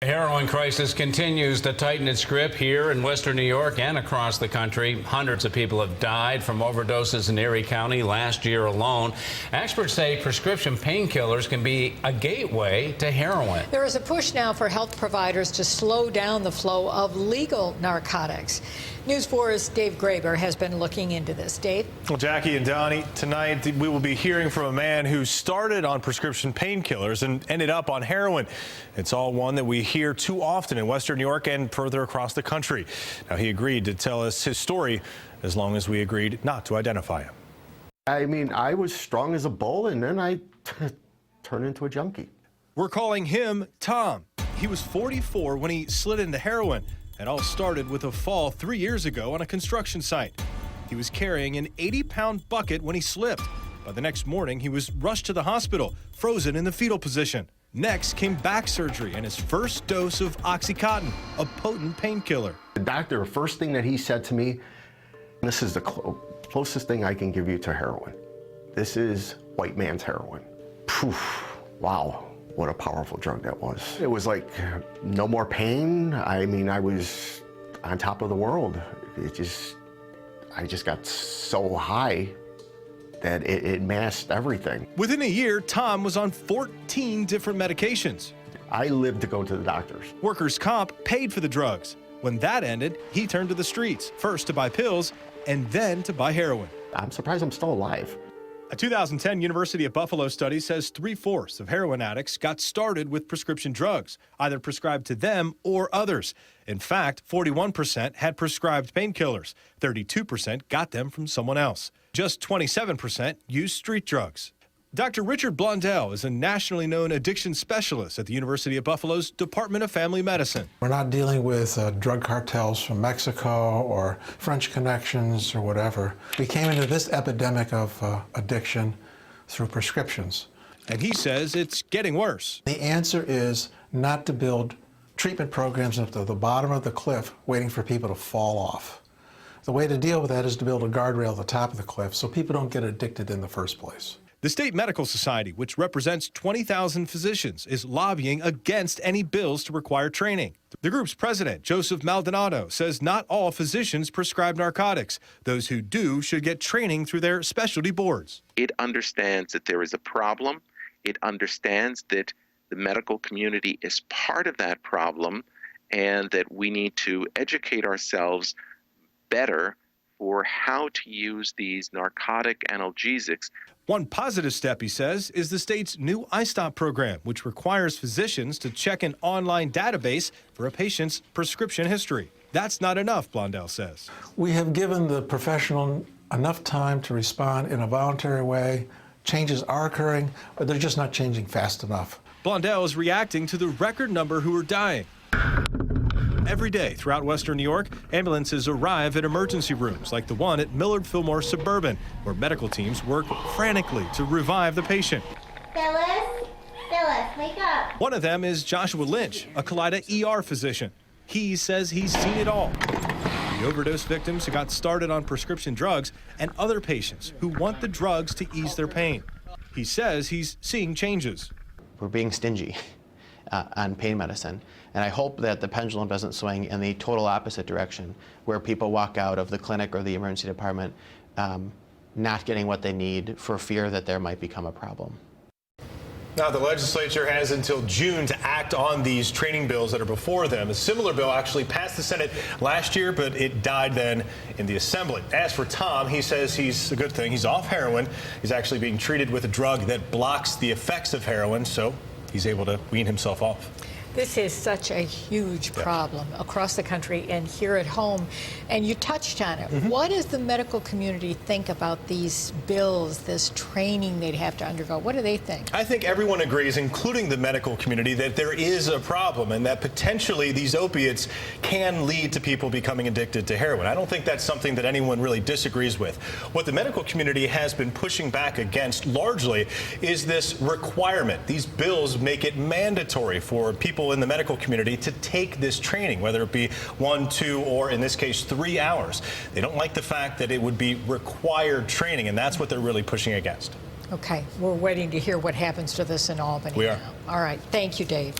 The heroin crisis continues to tighten its grip here in western New York and across the country. Hundreds of people have died from overdoses in Erie County last year alone. Experts say prescription painkillers can be a gateway to heroin. There is a push now for health providers to slow down the flow of legal narcotics. News 4's Dave Graber has been looking into this. Dave? Well, Jackie and Donnie, tonight we will be hearing from a man who started on prescription painkillers and ended up on heroin. It's all one that we hear too often in western New York and further across the country. Now, he agreed to tell us his story as long as we agreed not to identify him. I mean, I was strong as a bull, and then I turned into a junkie. We're calling him Tom. He was 44 when he slid into heroin. It all started with a fall 3 years ago on a construction site. He was carrying an 80-pound bucket when he slipped. By the next morning, he was rushed to the hospital, frozen in the fetal position. Next came back surgery and his first dose of Oxycontin, a potent painkiller. The doctor, first thing that he said to me, this is the closest thing I can give you to heroin. This is white man's heroin. Poof, wow. What a powerful drug that was. It was like no more pain. I mean, I was on top of the world. I just got so high that it masked everything. Within a year, Tom was on 14 different medications. I lived to go to the doctors. Workers' comp paid for the drugs. When that ended, he turned to the streets, first to buy pills and then to buy heroin. I'm surprised I'm still alive. A 2010 University of Buffalo study says 3/4 of heroin addicts got started with prescription drugs, either prescribed to them or others. In fact, 41% had prescribed painkillers. 32% got them from someone else. Just 27% used street drugs. Dr. Richard Blondell is a nationally known addiction specialist at the University of Buffalo's Department of Family Medicine. We're not dealing with drug cartels from Mexico or French connections or whatever. We came into this epidemic of addiction through prescriptions. And he says it's getting worse. The answer is not to build treatment programs up to the bottom of the cliff waiting for people to fall off. The way to deal with that is to build a guardrail at the top of the cliff so people don't get addicted in the first place. The State Medical Society, which represents 20,000 physicians, is lobbying against any bills to require training. The group's president, Joseph Maldonado, says not all physicians prescribe narcotics. Those who do should get training through their specialty boards. It understands that there is a problem. It understands that the medical community is part of that problem and that we need to educate ourselves better for how to use these narcotic analgesics. One positive step, he says, is the state's new iStop program, which requires physicians to check an online database for a patient's prescription history. That's not enough, Blondell says. We have given the professional enough time to respond in a voluntary way. Changes are occurring, but they're just not changing fast enough. Blondell is reacting to the record number who are dying. Every day throughout western New York, ambulances arrive at emergency rooms like the one at Millard Fillmore Suburban, where medical teams work frantically to revive the patient. Phyllis, wake up. One of them is Joshua Lynch, a Kaleida ER physician. He says he's seen it all. The overdose victims who got started on prescription drugs and other patients who want the drugs to ease their pain. He says he's seeing changes. We're being stingy on pain medicine. And I hope that the pendulum doesn't swing in the total opposite direction, where people walk out of the clinic or the emergency department not getting what they need for fear that there might become a problem. Now, the legislature has until June to act on these training bills that are before them. A similar bill actually passed the Senate last year, but it died then in the Assembly. As for Tom, he says he's a good thing. He's off heroin. He's actually being treated with a drug that blocks the effects of heroin, so he's able to wean himself off. This is such a huge problem across the country and here at home, and you touched on it. What does the medical community think about these bills, this training they'd have to undergo? What do they think? I think everyone agrees, including the medical community, that there is a problem and that potentially these opiates can lead to people becoming addicted to heroin. I don't think that's something that anyone really disagrees with. What the medical community has been pushing back against largely is this requirement. These bills make it mandatory for people in the medical community to take this training, whether it be 1, 2, or in this case 3 hours. They don't like the fact that it would be required training, and that's what they're really pushing against. Okay, we're waiting to hear what happens to this in Albany. We are. All right, thank you, Dave.